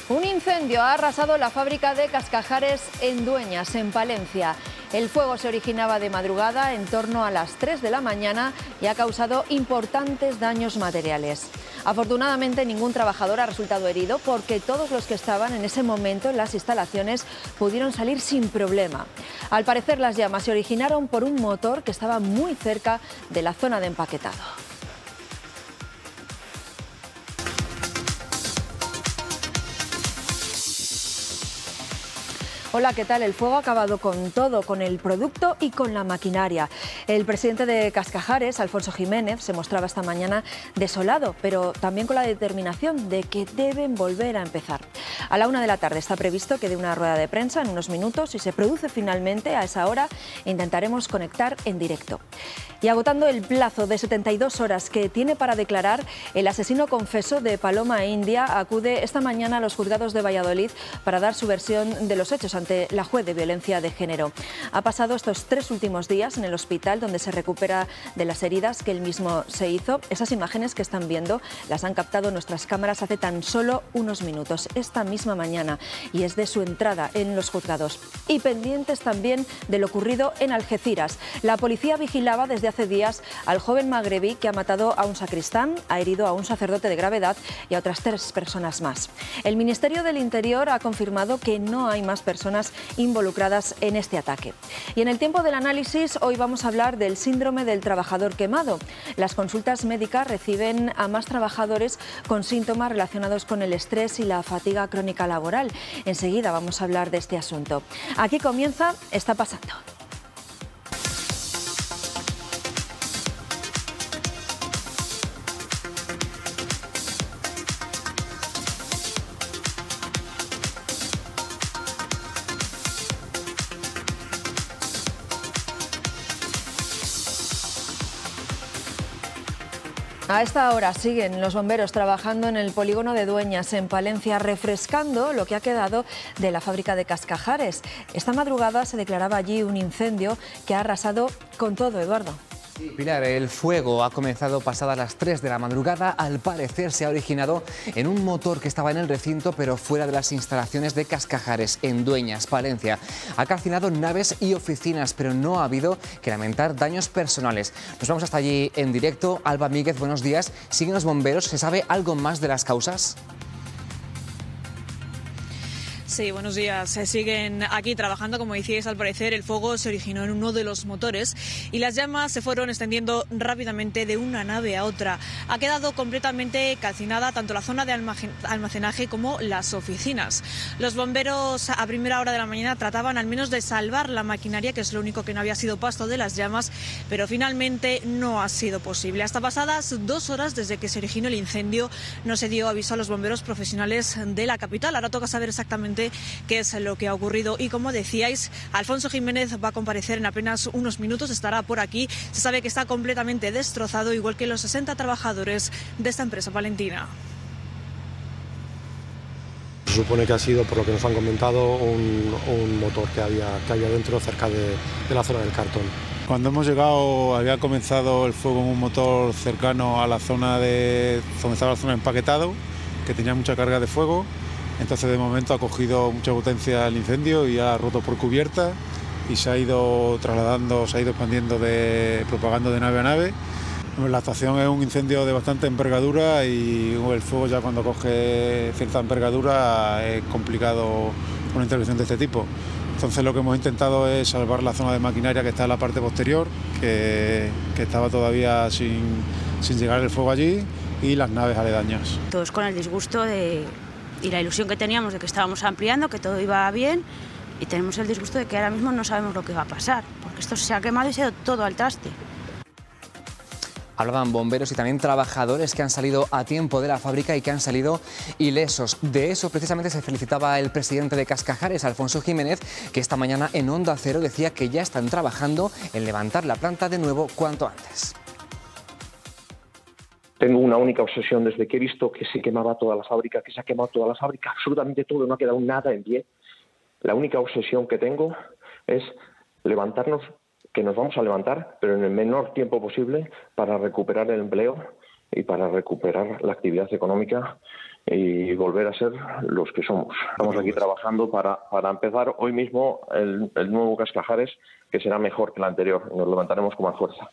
Un incendio ha arrasado la fábrica de Cascajares en Dueñas, en Palencia. El fuego se originaba de madrugada en torno a las 3 de la mañana y ha causado importantes daños materiales. Afortunadamente ningún trabajador ha resultado herido porque todos los que estaban en ese momento en las instalaciones pudieron salir sin problema. Al parecer las llamas se originaron por un motor que estaba muy cerca de la zona de empaquetado. Hola, ¿qué tal? El fuego ha acabado con todo, con el producto y con la maquinaria. El presidente de Cascajares, Alfonso Jiménez, se mostraba esta mañana desolado, pero también con la determinación de que deben volver a empezar. A la 1 de la tarde está previsto que dé una rueda de prensa en unos minutos y se produce finalmente a esa hora. Intentaremos conectar en directo. Y agotando el plazo de 72 horas que tiene para declarar, el asesino confeso de Paloma India acude esta mañana a los juzgados de Valladolid para dar su versión de los hechos ante la juez de violencia de género. Ha pasado estos 3 últimos días en el hospital donde se recupera de las heridas que él mismo se hizo. Esas imágenes que están viendo las han captado nuestras cámaras hace tan solo unos minutos, esta misma mañana, y es de su entrada en los juzgados. Y pendientes también de lo ocurrido en Algeciras. La policía vigilaba desde hace días al joven magrebí que ha matado a un sacristán, ha herido a un sacerdote de gravedad y a otras 3 personas más. El Ministerio del Interior ha confirmado que no hay más personas involucradas en este ataque. Y en el tiempo del análisis, hoy vamos a hablar del síndrome del trabajador quemado. Las consultas médicas reciben a más trabajadores con síntomas relacionados con el estrés y la fatiga crónica laboral. Enseguida vamos a hablar de este asunto. Aquí comienza Está pasando. A esta hora siguen los bomberos trabajando en el polígono de Dueñas, en Palencia, refrescando lo que ha quedado de la fábrica de Cascajares. Esta madrugada se declaraba allí un incendio que ha arrasado con todo, Eduardo. Pilar, el fuego ha comenzado pasadas las 3 de la madrugada. Al parecer se ha originado en un motor que estaba en el recinto, pero fuera de las instalaciones de Cascajares, en Dueñas, Palencia. Ha calcinado naves y oficinas, pero no ha habido que lamentar daños personales. Nos vamos hasta allí en directo. Alba Míguez, buenos días. ¿Siguen los bomberos? ¿Se sabe algo más de las causas? Sí, buenos días. Se siguen aquí trabajando. Como decíais, al parecer el fuego se originó en uno de los motores y las llamas se fueron extendiendo rápidamente de una nave a otra. Ha quedado completamente calcinada tanto la zona de almacenaje como las oficinas. Los bomberos a primera hora de la mañana trataban al menos de salvar la maquinaria, que es lo único que no había sido pasto de las llamas, pero finalmente no ha sido posible. Hasta pasadas 2 horas desde que se originó el incendio no se dio aviso a los bomberos profesionales de la capital. Ahora toca saber exactamente qué es lo que ha ocurrido y, como decíais, Alfonso Jiménez va a comparecer en apenas unos minutos, estará por aquí. Se sabe que está completamente destrozado, igual que los 60 trabajadores de esta empresa palentina. Se supone que ha sido, por lo que nos han comentado, un motor que había dentro, cerca de la zona del cartón. Cuando hemos llegado había comenzado el fuego en un motor cercano a la zona donde estaba la zona de empaquetado, que tenía mucha carga de fuego. Entonces, de momento ha cogido mucha potencia el incendio y ha roto por cubierta y se ha ido trasladando, se ha ido expandiendo, propagando de nave a nave. La estación es un incendio de bastante envergadura y el fuego, ya cuando coge cierta envergadura, es complicado una intervención de este tipo. Entonces, lo que hemos intentado es salvar la zona de maquinaria que está en la parte posterior, que estaba todavía sin llegar el fuego allí, y las naves aledañas. Todos con el disgusto y la ilusión que teníamos de que estábamos ampliando, que todo iba bien, y tenemos el disgusto de que ahora mismo no sabemos lo que va a pasar, porque esto se ha quemado y se ha ido todo al traste. Hablaban bomberos y también trabajadores que han salido a tiempo de la fábrica y que han salido ilesos. De eso precisamente se felicitaba el presidente de Cascajares, Alfonso Jiménez, que esta mañana en Onda Cero decía que ya están trabajando en levantar la planta de nuevo cuanto antes. Tengo una única obsesión desde que he visto que se quemaba toda la fábrica, que se ha quemado toda la fábrica, absolutamente todo, no ha quedado nada en pie. La única obsesión que tengo es levantarnos, que nos vamos a levantar, pero en el menor tiempo posible, para recuperar el empleo y para recuperar la actividad económica y volver a ser los que somos. Estamos aquí trabajando para empezar hoy mismo el nuevo Cascajares, que será mejor que el anterior. Nos levantaremos con más fuerza.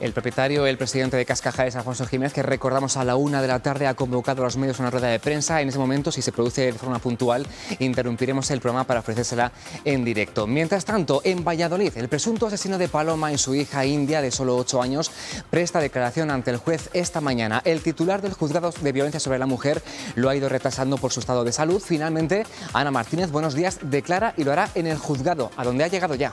El propietario, el presidente de Cascajares, Alfonso Jiménez, que recordamos a la 1 de la tarde ha convocado a los medios a una rueda de prensa. En ese momento, si se produce de forma puntual, interrumpiremos el programa para ofrecérsela en directo. Mientras tanto, en Valladolid, el presunto asesino de Paloma y su hija India, de solo 8 años, presta declaración ante el juez esta mañana. El titular del Juzgado de Violencia sobre la Mujer lo ha ido retrasando por su estado de salud. Finalmente, Ana Martínez, buenos días, declara y lo hará en el juzgado, a donde ha llegado ya.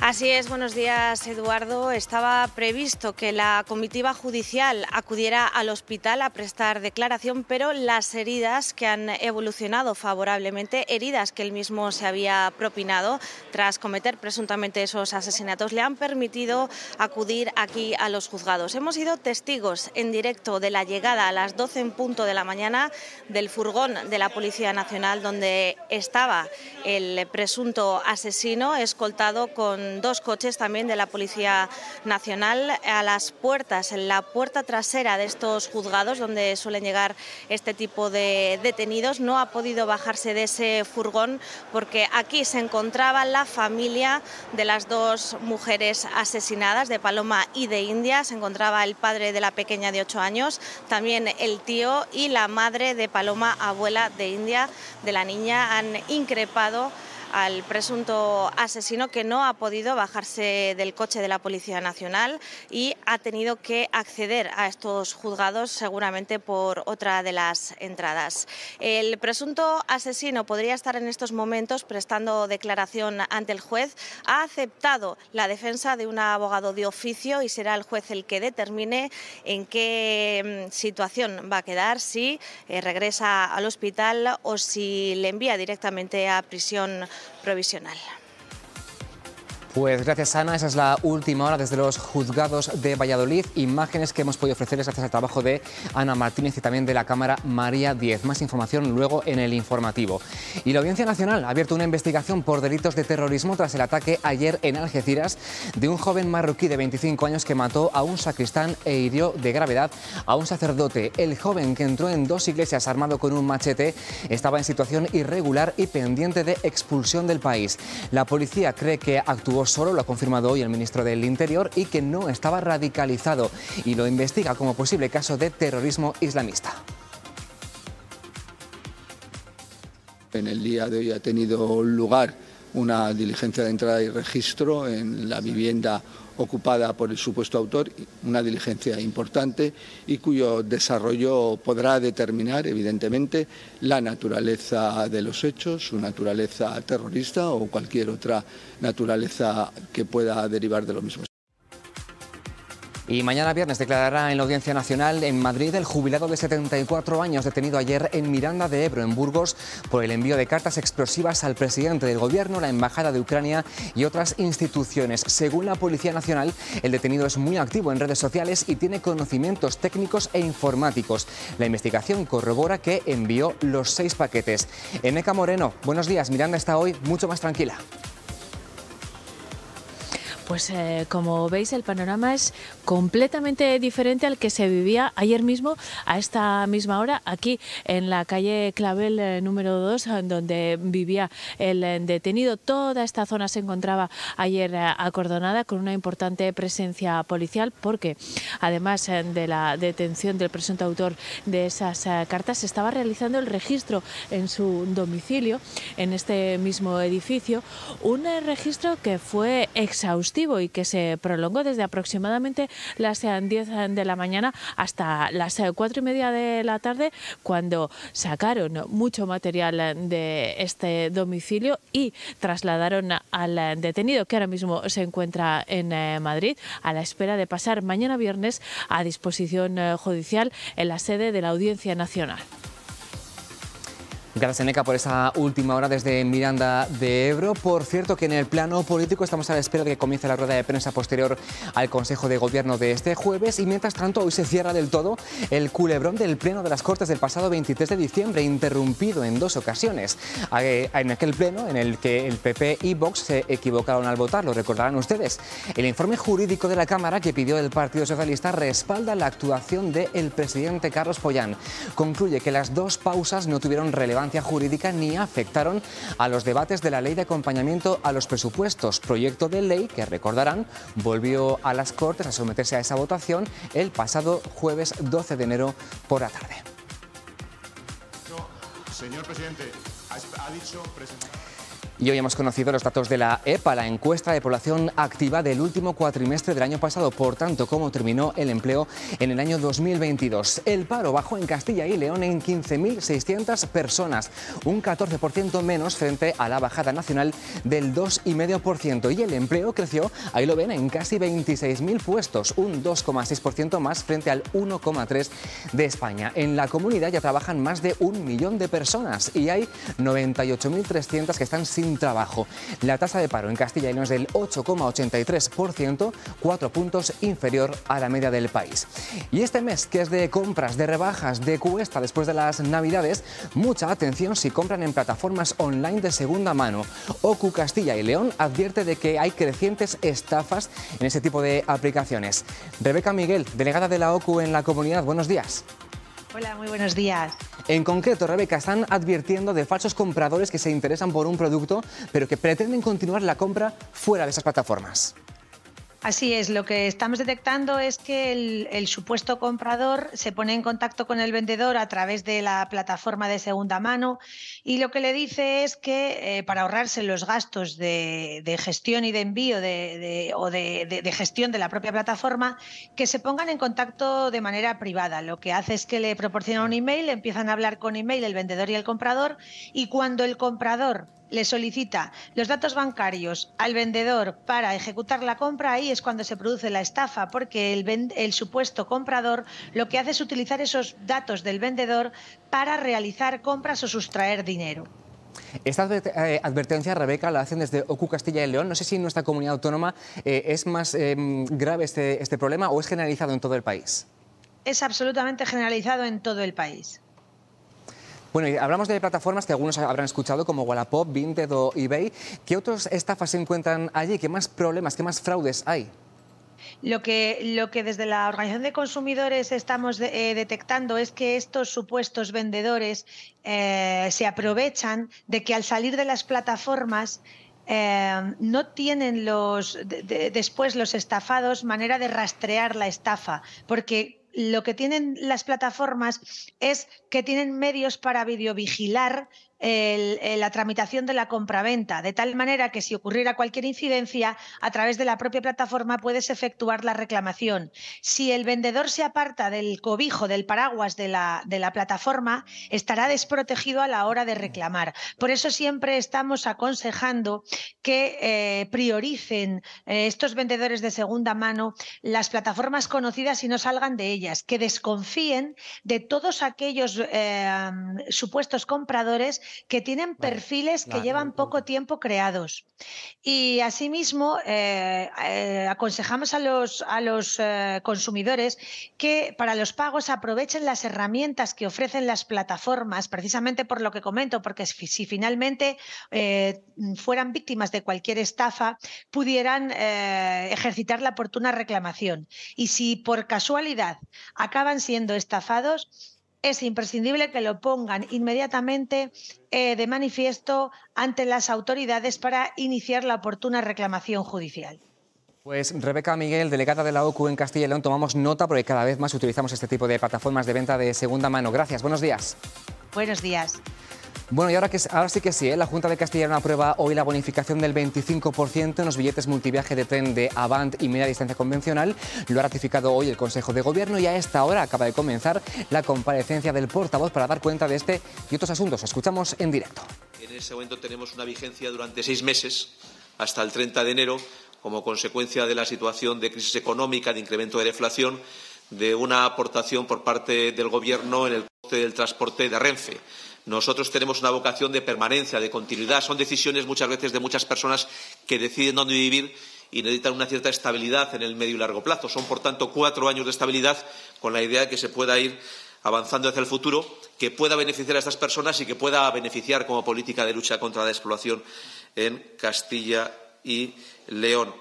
Así es, buenos días, Eduardo. Estaba previsto que la comitiva judicial acudiera al hospital a prestar declaración, pero las heridas que han evolucionado favorablemente, heridas que él mismo se había propinado tras cometer presuntamente esos asesinatos, le han permitido acudir aquí a los juzgados. Hemos sido testigos en directo de la llegada a las 12 en punto de la mañana del furgón de la Policía Nacional, donde estaba el presunto asesino, escoltado con 2 coches también de la Policía Nacional a las puertas, en la puerta trasera de estos juzgados donde suelen llegar este tipo de detenidos. No ha podido bajarse de ese furgón porque aquí se encontraba la familia de las 2 mujeres asesinadas, de Paloma y de India. Se encontraba el padre de la pequeña de 8 años, también el tío y la madre de Paloma, abuela de India, de la niña. Han increpado al presunto asesino, que no ha podido bajarse del coche de la Policía Nacional y ha tenido que acceder a estos juzgados seguramente por otra de las entradas. El presunto asesino podría estar en estos momentos prestando declaración ante el juez. Ha aceptado la defensa de un abogado de oficio y será el juez el que determine en qué situación va a quedar, si regresa al hospital o si le envía directamente a prisión provisional. Pues gracias, Ana. Esa es la última hora desde los juzgados de Valladolid. Imágenes que hemos podido ofrecerles gracias al trabajo de Ana Martínez y también de la cámara María Díez. Más información luego en el informativo. Y la Audiencia Nacional ha abierto una investigación por delitos de terrorismo tras el ataque ayer en Algeciras de un joven marroquí de 25 años que mató a un sacristán e hirió de gravedad a un sacerdote. El joven, que entró en 2 iglesias armado con un machete, estaba en situación irregular y pendiente de expulsión del país. La policía cree que actuó solo, lo ha confirmado hoy el ministro del Interior, y que no estaba radicalizado, y lo investiga como posible caso de terrorismo islamista. En el día de hoy ha tenido lugar una diligencia de entrada y registro en la vivienda ocupada por el supuesto autor, una diligencia importante y cuyo desarrollo podrá determinar, evidentemente, la naturaleza de los hechos, su naturaleza terrorista o cualquier otra naturaleza que pueda derivar de lo mismo. Y mañana viernes declarará en la Audiencia Nacional en Madrid el jubilado de 74 años detenido ayer en Miranda de Ebro, en Burgos, por el envío de cartas explosivas al presidente del Gobierno, la Embajada de Ucrania y otras instituciones. Según la Policía Nacional, el detenido es muy activo en redes sociales y tiene conocimientos técnicos e informáticos. La investigación corrobora que envió los 6 paquetes. Eneca Moreno, buenos días. Miranda está hoy mucho más tranquila. Pues como veis, el panorama es completamente diferente al que se vivía ayer mismo a esta misma hora aquí en la calle Clavel número 2, donde vivía el detenido. Toda esta zona se encontraba ayer acordonada con una importante presencia policial, porque además de la detención del presunto autor de esas cartas, se estaba realizando el registro en su domicilio, en este mismo edificio, un registro que fue exhaustivo y que se prolongó desde aproximadamente las 10 de la mañana hasta las 4:30 de la tarde, cuando sacaron mucho material de este domicilio y trasladaron al detenido, que ahora mismo se encuentra en Madrid, a la espera de pasar mañana viernes a disposición judicial en la sede de la Audiencia Nacional. Gracias, Eneca, por esa última hora desde Miranda de Ebro. Por cierto, que en el plano político estamos a la espera de que comience la rueda de prensa posterior al Consejo de Gobierno de este jueves y, mientras tanto, hoy se cierra del todo el culebrón del Pleno de las Cortes del pasado 23 de diciembre, interrumpido en 2 ocasiones. En aquel pleno en el que el PP y Vox se equivocaron al votar, lo recordarán ustedes. El informe jurídico de la Cámara que pidió el Partido Socialista respalda la actuación del presidente Carlos Pollán. Concluye que las 2 pausas no tuvieron relevancia jurídica ni afectaron a los debates de la Ley de Acompañamiento a los Presupuestos, proyecto de ley que, recordarán, volvió a las Cortes a someterse a esa votación el pasado jueves 12 de enero por la tarde. Señor presidente, ha dicho... Y hoy hemos conocido los datos de la EPA, la encuesta de población activa del último cuatrimestre del año pasado, por tanto, cómo terminó el empleo en el año 2022. El paro bajó en Castilla y León en 15.600 personas, un 14% menos frente a la bajada nacional del 2,5%. Y el empleo creció, ahí lo ven, en casi 26.000 puestos, un 2,6% más frente al 1,3% de España. En la comunidad ya trabajan más de 1 millón de personas y hay 98.300 que están sin trabajo. La tasa de paro en Castilla y León es del 8,83%, 4 puntos inferior a la media del país. Y este mes, que es de compras, de rebajas, de cuesta después de las Navidades, mucha atención si compran en plataformas online de segunda mano. OCU Castilla y León advierte de que hay crecientes estafas en ese tipo de aplicaciones. Rebeca Miguel, delegada de la OCU en la comunidad, buenos días. Hola, muy buenos días. En concreto, Rebeca, están advirtiendo de falsos compradores que se interesan por un producto, pero que pretenden continuar la compra fuera de esas plataformas. Así es, lo que estamos detectando es que el supuesto comprador se pone en contacto con el vendedor a través de la plataforma de segunda mano y lo que le dice es que para ahorrarse los gastos de gestión y de envío o de gestión de la propia plataforma, que se pongan en contacto de manera privada. Lo que hace es que le proporciona un email, empiezan a hablar con email el vendedor y el comprador, y cuando el comprador le solicita los datos bancarios al vendedor para ejecutar la compra, ahí es cuando se produce la estafa, porque el supuesto comprador lo que hace es utilizar esos datos del vendedor para realizar compras o sustraer dinero. Esta advertencia, Rebeca, la hacen desde OCU Castilla y León. No sé si en nuestra comunidad autónoma es más grave este problema o es generalizado en todo el país. Es absolutamente generalizado en todo el país. Bueno, y hablamos de plataformas que algunos habrán escuchado, como Wallapop, Vinted o eBay. ¿Qué otras estafas se encuentran allí? ¿Qué más problemas, qué más fraudes hay? Lo que desde la Organización de Consumidores estamos detectando es que estos supuestos vendedores se aprovechan de que al salir de las plataformas no tienen después los estafados manera de rastrear la estafa, porque lo que tienen las plataformas es que tienen medios para videovigilar la tramitación de la compraventa, de tal manera que si ocurriera cualquier incidencia, a través de la propia plataforma puedes efectuar la reclamación. Si el vendedor se aparta del cobijo, del paraguas de la plataforma, estará desprotegido a la hora de reclamar. Por eso siempre estamos aconsejando que prioricen estos vendedores de segunda mano las plataformas conocidas y no salgan de ellas, que desconfíen de todos aquellos supuestos compradores que tienen perfiles que llevan poco tiempo creados. Y asimismo aconsejamos a los consumidores que para los pagos aprovechen las herramientas que ofrecen las plataformas, precisamente por lo que comento, porque si finalmente fueran víctimas de cualquier estafa, pudieran ejercitar la oportuna reclamación. Y si por casualidad acaban siendo estafados, es imprescindible que lo pongan inmediatamente de manifiesto ante las autoridades para iniciar la oportuna reclamación judicial. Pues Rebeca Miguel, delegada de la OCU en Castilla y León, tomamos nota porque cada vez más utilizamos este tipo de plataformas de venta de segunda mano. Gracias, buenos días. Buenos días. Bueno, y ahora sí que sí, la Junta de Castilla y León aprueba hoy la bonificación del 25% en los billetes multiviaje de tren de Avant y media distancia convencional. Lo ha ratificado hoy el Consejo de Gobierno y a esta hora acaba de comenzar la comparecencia del portavoz para dar cuenta de este y otros asuntos. Escuchamos en directo. En ese momento tenemos una vigencia durante 6 meses, hasta el 30 de enero, como consecuencia de la situación de crisis económica, de incremento de la inflación, de una aportación por parte del Gobierno en el coste del transporte de Renfe. Nosotros tenemos una vocación de permanencia, de continuidad. Son decisiones muchas veces de muchas personas que deciden dónde vivir y necesitan una cierta estabilidad en el medio y largo plazo. Son, por tanto, 4 años de estabilidad con la idea de que se pueda ir avanzando hacia el futuro, que pueda beneficiar a estas personas y que pueda beneficiar como política de lucha contra la explotación en Castilla y León.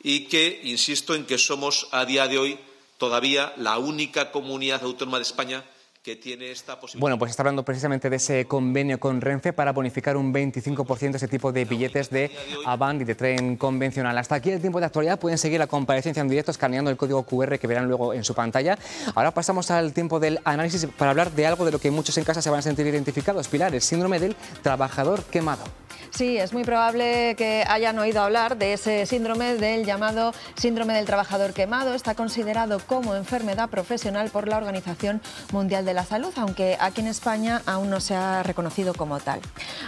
Y que, insisto en que somos a día de hoy todavía la única comunidad autónoma de España que tiene esta posibilidad. Bueno, pues está hablando precisamente de ese convenio con Renfe para bonificar un 25% ese tipo de billetes de Avant y de tren convencional. Hasta aquí el tiempo de actualidad. Pueden seguir la comparecencia en directo escaneando el código QR que verán luego en su pantalla. Ahora pasamos al tiempo del análisis para hablar de algo de lo que muchos en casa se van a sentir identificados. Pilar, el síndrome del trabajador quemado. Sí, es muy probable que hayan oído hablar de ese síndrome, del llamado síndrome del trabajador quemado. Está considerado como enfermedad profesional por la Organización Mundial de la Salud, aunque aquí en España aún no se ha reconocido como tal.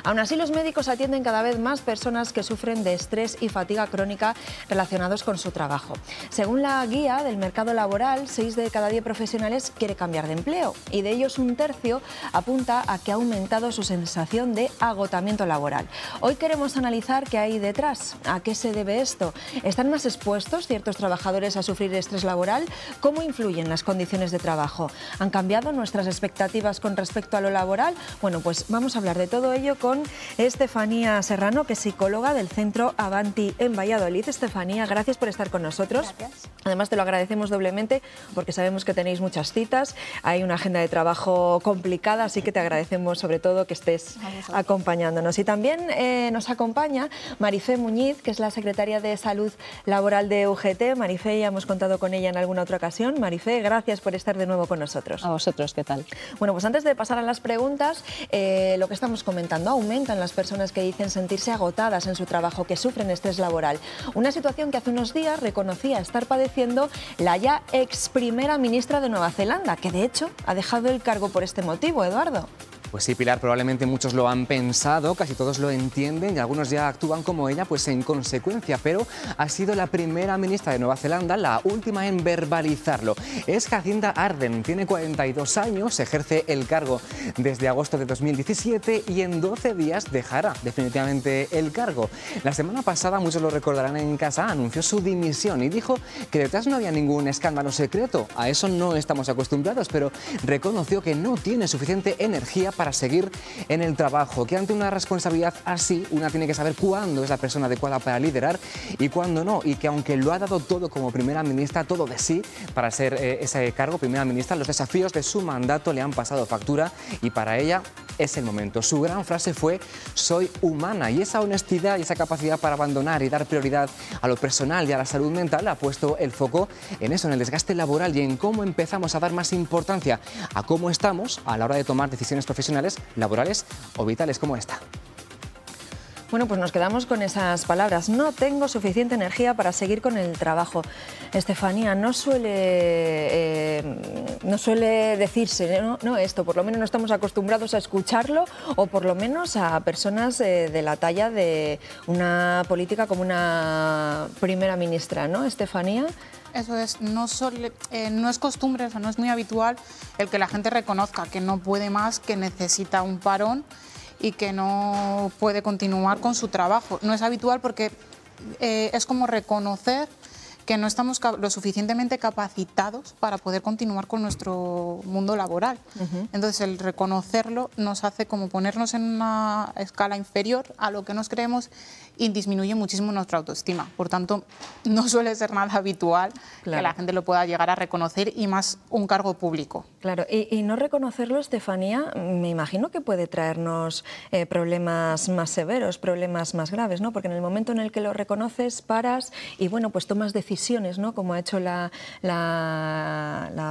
Aún así, los médicos atienden cada vez más personas que sufren de estrés y fatiga crónica relacionados con su trabajo. Según la guía del mercado laboral, 6 de cada 10 profesionales quiere cambiar de empleo y de ellos un tercio apunta a que ha aumentado su sensación de agotamiento laboral. Hoy queremos analizar qué hay detrás, a qué se debe esto. ¿Están más expuestos ciertos trabajadores a sufrir estrés laboral? ¿Cómo influyen las condiciones de trabajo? ¿Han cambiado nuestras expectativas con respecto a lo laboral? Bueno, pues vamos a hablar de todo ello con Estefanía Serrano, que es psicóloga del Centro Avanti en Valladolid. Estefanía, gracias por estar con nosotros. Gracias. Además, te lo agradecemos doblemente porque sabemos que tenéis muchas citas, hay una agenda de trabajo complicada, así que te agradecemos sobre todo que estés acompañándonos. Y también nos acompaña Marifé Muñiz, que es la secretaria de Salud Laboral de UGT. Marifé, ya hemos contado con ella en alguna otra ocasión. Marifé, gracias por estar de nuevo con nosotros. A vosotros, ¿qué tal? Bueno, pues antes de pasar a las preguntas, lo que estamos comentando, aumentan las personas que dicen sentirse agotadas en su trabajo, que sufren estrés laboral. Una situación que hace unos días reconocía estar padeciendo la ya ex primera ministra de Nueva Zelanda, que de hecho ha dejado el cargo por este motivo, Eduardo. Pues sí, Pilar, probablemente muchos lo han pensado, casi todos lo entienden y algunos ya actúan como ella, pues en consecuencia, pero ha sido la primera ministra de Nueva Zelanda la última en verbalizarlo. Es Jacinda Ardern, tiene 42 años, ejerce el cargo desde agosto de 2017 y en 12 días dejará definitivamente el cargo. La semana pasada, muchos lo recordarán en casa, anunció su dimisión y dijo que detrás no había ningún escándalo secreto. A eso no estamos acostumbrados, pero reconoció que no tiene suficiente energía para seguir en el trabajo, que ante una responsabilidad así, una tiene que saber cuándo es la persona adecuada para liderar y cuándo no, y que aunque lo ha dado todo como primera ministra, todo de sí para ser ese cargo, primera ministra, los desafíos de su mandato le han pasado factura y para ella es el momento. Su gran frase fue: soy humana, y esa honestidad y esa capacidad para abandonar y dar prioridad a lo personal y a la salud mental ha puesto el foco en eso, en el desgaste laboral y en cómo empezamos a dar más importancia a cómo estamos a la hora de tomar decisiones profesionales, laborales o vitales como esta. Bueno, pues nos quedamos con esas palabras. No tengo suficiente energía para seguir con el trabajo. Estefanía, no suele decirse, ¿no? Esto, por lo menos no estamos acostumbrados a escucharlo, o por lo menos a personas de la talla de una política como una primera ministra, ¿no, Estefanía? Eso es, no es costumbre, o sea, no es muy habitual el que la gente reconozca que no puede más, que necesita un parón y que no puede continuar con su trabajo. No es habitual porque es como reconocer que no estamos lo suficientemente capacitados para poder continuar con nuestro mundo laboral. Entonces, el reconocerlo nos hace como ponernos en una escala inferior a lo que nos creemos y disminuye muchísimo nuestra autoestima. Por tanto, no suele ser nada habitual que la gente lo pueda llegar a reconocer, y más un cargo público. Claro, y no reconocerlo, Estefanía, me imagino que puede traernos problemas más severos, problemas más graves, ¿no? Porque en el momento en el que lo reconoces, paras y, bueno, pues tomas decisiones, ¿no? Como ha hecho la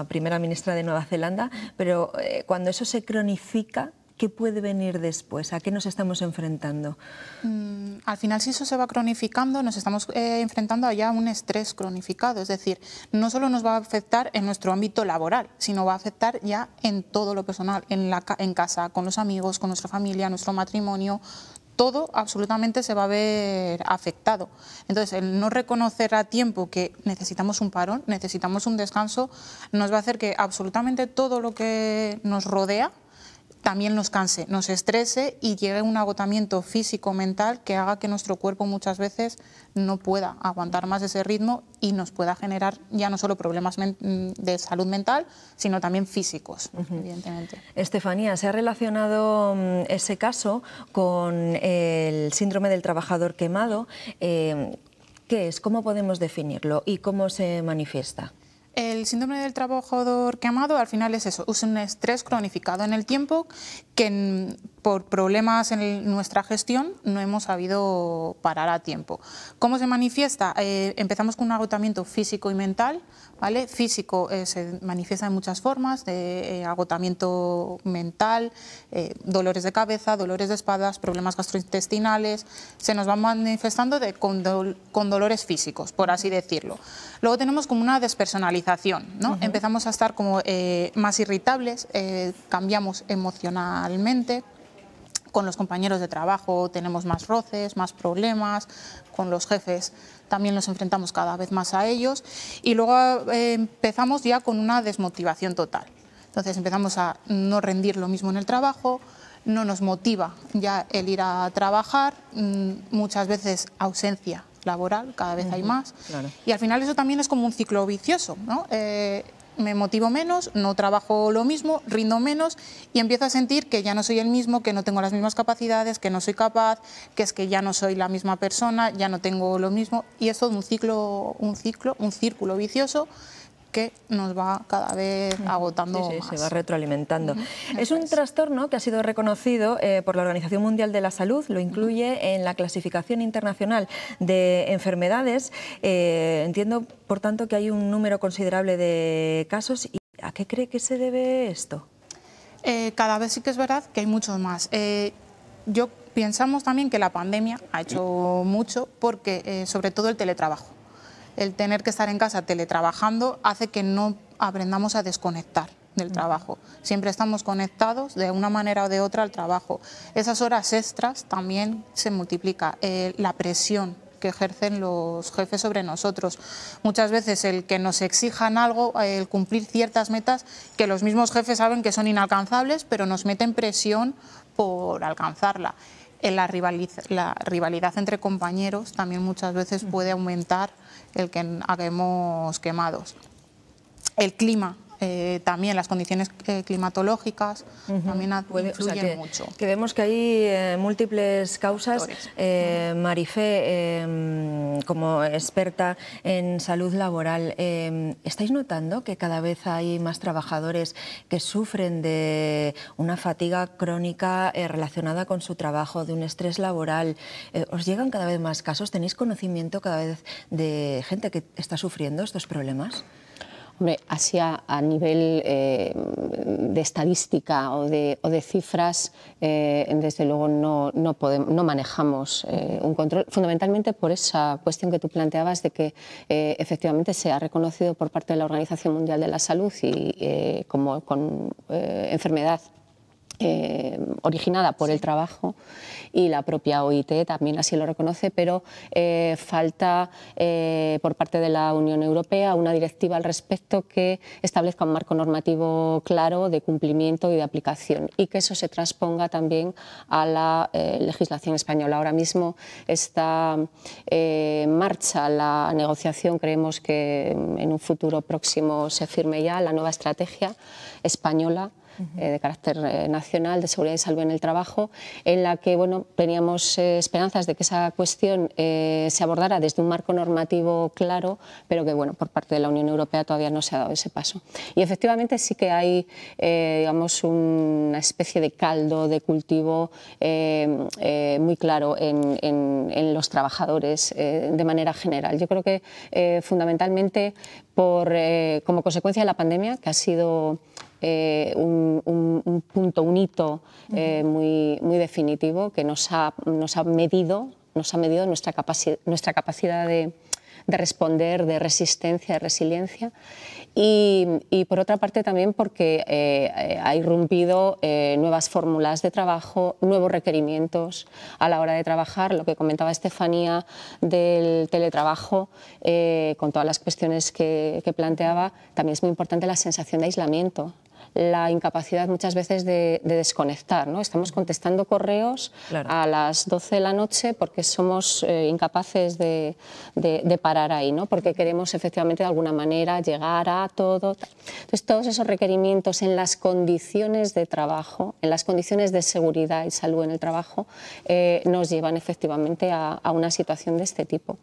primera ministra de Nueva Zelanda, pero cuando eso se cronifica, ¿qué puede venir después? ¿A qué nos estamos enfrentando? Al final, si eso se va cronificando, nos estamos enfrentando a ya un estrés cronificado. Es decir, no solo nos va a afectar en nuestro ámbito laboral, sino va a afectar ya en todo lo personal, en casa, con los amigos, con nuestra familia, nuestro matrimonio. Todo absolutamente se va a ver afectado. Entonces, el no reconocer a tiempo que necesitamos un parón, necesitamos un descanso, nos va a hacer que absolutamente todo lo que nos rodea también nos canse, nos estrese y llegue un agotamiento físico-mental que haga que nuestro cuerpo muchas veces no pueda aguantar más ese ritmo y nos pueda generar ya no solo problemas de salud mental, sino también físicos, evidentemente. Estefanía, ¿se ha relacionado ese caso con el síndrome del trabajador quemado? ¿Qué es? ¿Cómo podemos definirlo y cómo se manifiesta? El síndrome del trabajador quemado al final es eso, es un estrés cronificado en el tiempo que por problemas en nuestra gestión no hemos sabido parar a tiempo. ¿Cómo se manifiesta? Empezamos con un agotamiento físico y mental, ¿vale? Físico se manifiesta en muchas formas, de agotamiento mental, dolores de cabeza, dolores de espaldas, problemas gastrointestinales, se nos van manifestando con dolores físicos, por así decirlo. Luego tenemos como una despersonalización, ¿no? Empezamos a estar como más irritables, cambiamos emocionalmente. Con los compañeros de trabajo tenemos más roces, más problemas, con los jefes también nos enfrentamos cada vez más a ellos y luego empezamos ya con una desmotivación total. Entonces empezamos a no rendir lo mismo en el trabajo, no nos motiva ya el ir a trabajar, muchas veces ausencia laboral, cada vez hay más, Claro. y al final eso también es como un ciclo vicioso, ¿no? Me motivo menos, no trabajo lo mismo, rindo menos y empiezo a sentir que ya no soy el mismo, que no tengo las mismas capacidades, que no soy capaz, que es que ya no soy la misma persona, ya no tengo lo mismo y es todo un círculo vicioso que nos va cada vez agotando más. Se va retroalimentando. Es un trastorno que ha sido reconocido por la Organización Mundial de la Salud, lo incluye en la clasificación internacional de enfermedades. Entiendo, por tanto, que hay un número considerable de casos. ¿Y a qué cree que se debe esto? Cada vez sí que es verdad que hay muchos más. Pensamos también que la pandemia ha hecho mucho porque, sobre todo, el teletrabajo. El tener que estar en casa teletrabajando hace que no aprendamos a desconectar del trabajo. Siempre estamos conectados de una manera o de otra al trabajo. Esas horas extras también se multiplica. La presión que ejercen los jefes sobre nosotros. Muchas veces el que nos exijan algo, el cumplir ciertas metas que los mismos jefes saben que son inalcanzables, pero nos meten presión por alcanzarla. La rivalidad entre compañeros también muchas veces puede aumentar el que acabemos quemados. El clima, también las condiciones climatológicas también influyen mucho. Que vemos que hay múltiples causas. Marifé, como experta en salud laboral, ¿estáis notando que cada vez hay más trabajadores que sufren de una fatiga crónica relacionada con su trabajo, de un estrés laboral? ¿Os llegan cada vez más casos? ¿Tenéis conocimiento cada vez de gente que está sufriendo estos problemas? Hombre, así a nivel de estadística o de cifras, desde luego no manejamos un control, fundamentalmente por esa cuestión que tú planteabas de que efectivamente se ha reconocido por parte de la Organización Mundial de la Salud y como con enfermedad originada por el trabajo, y la propia OIT también así lo reconoce, pero falta por parte de la Unión Europea una directiva al respecto que establezca un marco normativo claro de cumplimiento y de aplicación y que eso se transponga también a la legislación española. Ahora mismo está en marcha la negociación, creemos que en un futuro próximo se firme ya la nueva estrategia española de carácter nacional de seguridad y salud en el trabajo, en la que teníamos esperanzas de que esa cuestión se abordara desde un marco normativo claro, pero que por parte de la Unión Europea todavía no se ha dado ese paso. Y efectivamente sí que hay digamos una especie de caldo de cultivo muy claro en los trabajadores de manera general. Yo creo que fundamentalmente como consecuencia de la pandemia, que ha sido un punto, un hito muy definitivo que nos ha medido nuestra capacidad de responder, de resistencia, de resiliencia y por otra parte también porque ha irrumpido nuevas fórmulas de trabajo, nuevos requerimientos a la hora de trabajar, lo que comentaba Estefanía del teletrabajo, con todas las cuestiones que planteaba, también es muy importante la sensación de aislamiento. la incapacidad muchas veces de desconectar, ¿no? Estamos contestando correos a las 12 de la noche porque somos incapaces de parar ahí, ¿no? Porque queremos efectivamente de alguna manera llegar a todo. Entonces, todos esos requerimientos en las condiciones de trabajo, en las condiciones de seguridad y salud en el trabajo, nos llevan efectivamente a una situación de este tipo.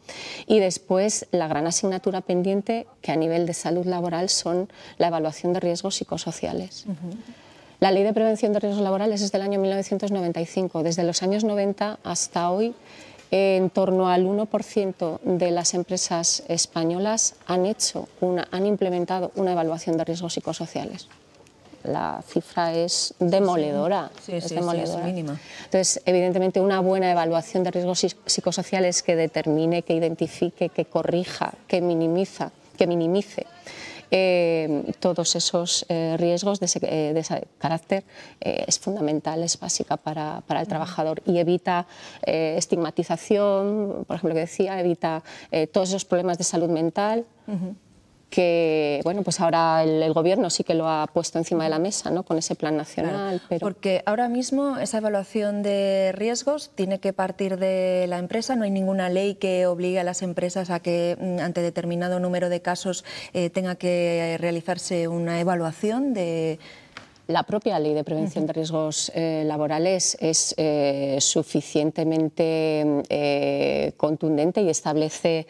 Y después, la gran asignatura pendiente que a nivel de salud laboral son la evaluación de riesgos psicosociales. La Ley de Prevención de Riesgos Laborales es del año 1995. Desde los años 90 hasta hoy, en torno al 1% de las empresas españolas han implementado una evaluación de riesgos psicosociales. La cifra es demoledora. Es mínima. Entonces, evidentemente, una buena evaluación de riesgos psicosociales que determine, que identifique, que corrija, que minimice todos esos riesgos de ese carácter es fundamental, es básica para el trabajador y evita estigmatización, por ejemplo, que decía, evita todos esos problemas de salud mental. Que bueno, pues ahora el Gobierno sí que lo ha puesto encima de la mesa, ¿no? Con ese plan nacional. Pero... Porque ahora mismo esa evaluación de riesgos tiene que partir de la empresa, no hay ninguna ley que obligue a las empresas a que ante determinado número de casos tenga que realizarse una evaluación de... La propia Ley de Prevención de Riesgos Laborales es suficientemente contundente y establece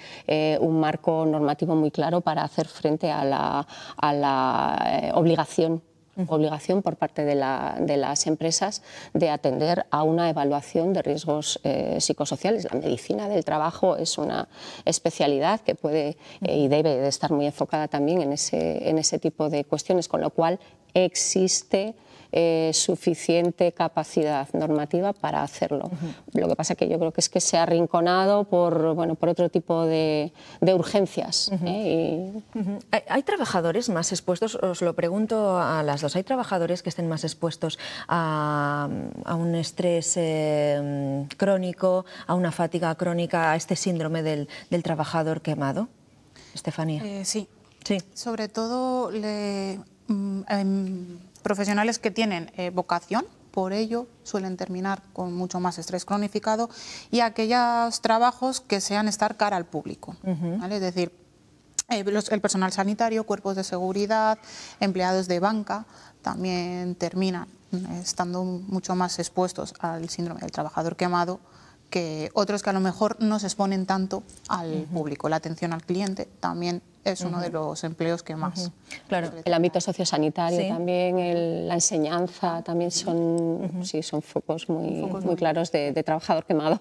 un marco normativo muy claro para hacer frente a la obligación por parte de las empresas de atender a una evaluación de riesgos psicosociales. La medicina del trabajo es una especialidad que puede y debe de estar muy enfocada también en ese tipo de cuestiones, con lo cual existe suficiente capacidad normativa para hacerlo. Lo que pasa que yo creo que es que se ha arrinconado por otro tipo de urgencias. ¿Hay trabajadores más expuestos? Os lo pregunto a las dos. ¿Hay trabajadores que estén más expuestos a un estrés crónico, a una fatiga crónica, a este síndrome del trabajador quemado? Estefanía. Sí. Sobre todo profesionales que tienen vocación, por ello suelen terminar con mucho más estrés cronificado, y aquellos trabajos que sean estar cara al público, ¿vale? Es decir, el personal sanitario, cuerpos de seguridad, empleados de banca, también terminan estando mucho más expuestos al síndrome del trabajador quemado que otros que a lo mejor no se exponen tanto al público. La atención al cliente también es uno de los empleos que más... Claro, el ámbito sociosanitario también, la enseñanza, también son focos muy claros de trabajador quemado.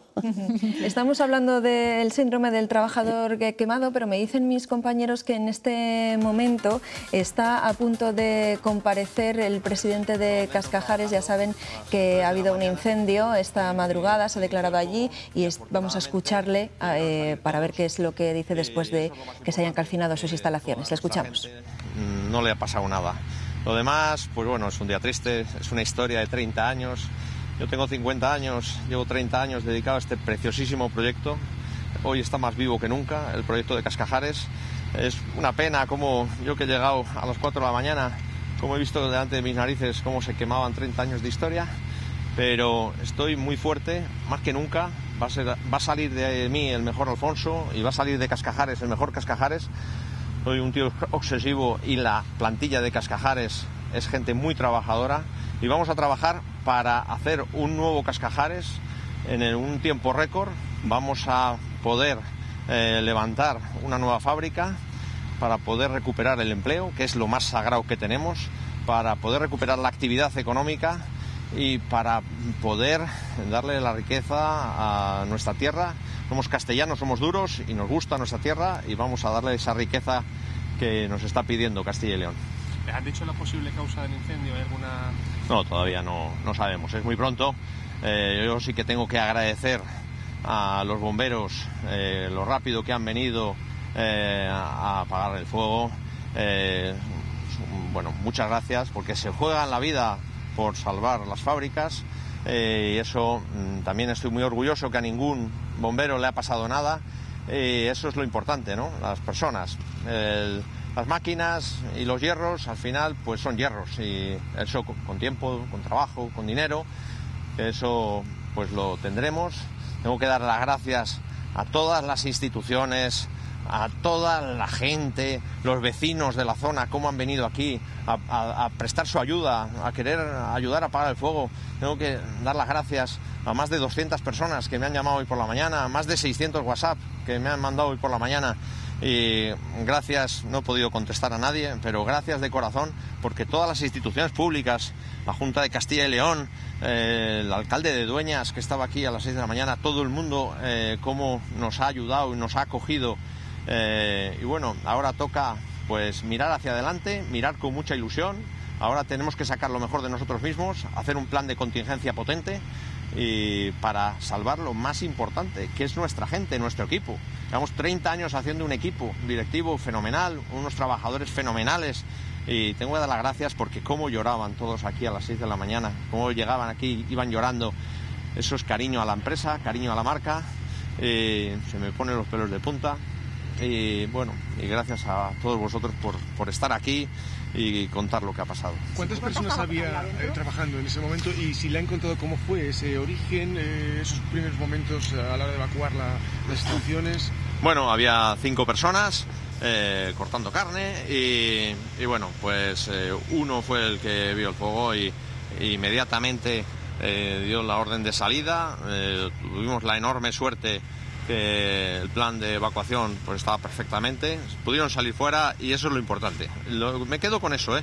Estamos hablando del síndrome del trabajador quemado, pero me dicen mis compañeros que en este momento está a punto de comparecer el presidente de Cascajares. Ya saben que ha habido un incendio esta madrugada, se ha declarado allí, y vamos a escucharle para ver qué es lo que dice después de que se hayan calcinado sus instalaciones. Le escuchamos. No le ha pasado nada. Lo demás, pues bueno, es un día triste, es una historia de 30 años. Yo tengo 50 años, llevo 30 años dedicado a este preciosísimo proyecto. Hoy está más vivo que nunca, el proyecto de Cascajares. Es una pena como yo, que he llegado a las 4 de la mañana, como he visto delante de mis narices cómo se quemaban 30 años de historia, pero estoy muy fuerte, más que nunca. Va a salir de mí el mejor Alfonso y va a salir de Cascajares el mejor Cascajares. Soy un tío obsesivo y la plantilla de Cascajares es gente muy trabajadora, y vamos a trabajar para hacer un nuevo Cascajares en un tiempo récord. Vamos a poder levantar una nueva fábrica para poder recuperar el empleo, que es lo más sagrado que tenemos, para poder recuperar la actividad económica y para poder darle la riqueza a nuestra tierra. Somos castellanos, somos duros y nos gusta nuestra tierra, y vamos a darle esa riqueza que nos está pidiendo Castilla y León. ¿Les han dicho la posible causa del incendio? ¿Hay alguna...? No, todavía no sabemos, es muy pronto. Yo sí que tengo que agradecer a los bomberos lo rápido que han venido a apagar el fuego. Bueno, muchas gracias, porque se juegan la vida por salvar las fábricas, y eso también estoy muy orgulloso, que a ningún bombero le ha pasado nada, y eso es lo importante, ¿no? Las personas. Las máquinas y los hierros al final pues son hierros, y eso con tiempo, con trabajo, con dinero, eso pues lo tendremos. Tengo que dar las gracias a todas las instituciones, a toda la gente, los vecinos de la zona, cómo han venido aquí a prestar su ayuda, a querer ayudar a apagar el fuego. Tengo que dar las gracias a más de 200 personas que me han llamado hoy por la mañana, a más de 600 WhatsApp que me han mandado hoy por la mañana. Y gracias, no he podido contestar a nadie, pero gracias de corazón, porque todas las instituciones públicas, la Junta de Castilla y León, el alcalde de Dueñas, que estaba aquí a las 6 de la mañana, todo el mundo, cómo nos ha ayudado y nos ha acogido. Y bueno, ahora toca pues mirar hacia adelante, mirar con mucha ilusión. Ahora tenemos que sacar lo mejor de nosotros mismos, hacer un plan de contingencia potente, y para salvar lo más importante, que es nuestra gente, nuestro equipo. Llevamos 30 años haciendo un equipo directivo fenomenal, unos trabajadores fenomenales, y tengo que dar las gracias porque cómo lloraban todos aquí a las 6 de la mañana, cómo llegaban aquí, iban llorando. Eso es cariño a la empresa, cariño a la marca, se me ponen los pelos de punta. Y bueno, y gracias a todos vosotros por estar aquí y contar lo que ha pasado. ¿Cuántas personas había trabajando en ese momento, y si le han contado cómo fue ese origen, esos primeros momentos a la hora de evacuar las instalaciones? Bueno, había 5 personas cortando carne, y bueno, pues uno fue el que vio el fuego y inmediatamente dio la orden de salida. Tuvimos la enorme suerte que el plan de evacuación pues estaba perfectamente, pudieron salir fuera, y eso es lo importante. Me quedo con eso,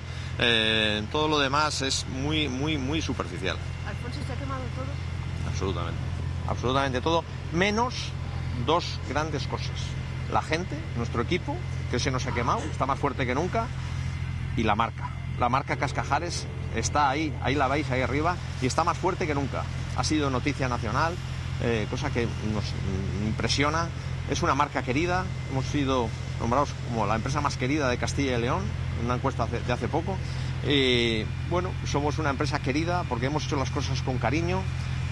todo lo demás es muy superficial. ¿Alfonso, se ha quemado todo? Absolutamente todo, menos 2 grandes cosas: la gente, nuestro equipo, que se nos ha quemado, está más fuerte que nunca, y la marca Cascajares está ahí la veis ahí arriba, y está más fuerte que nunca. Ha sido noticia nacional, cosa que nos impresiona. Es una marca querida, hemos sido nombrados como la empresa más querida de Castilla y León en una encuesta de hace poco, y bueno, somos una empresa querida porque hemos hecho las cosas con cariño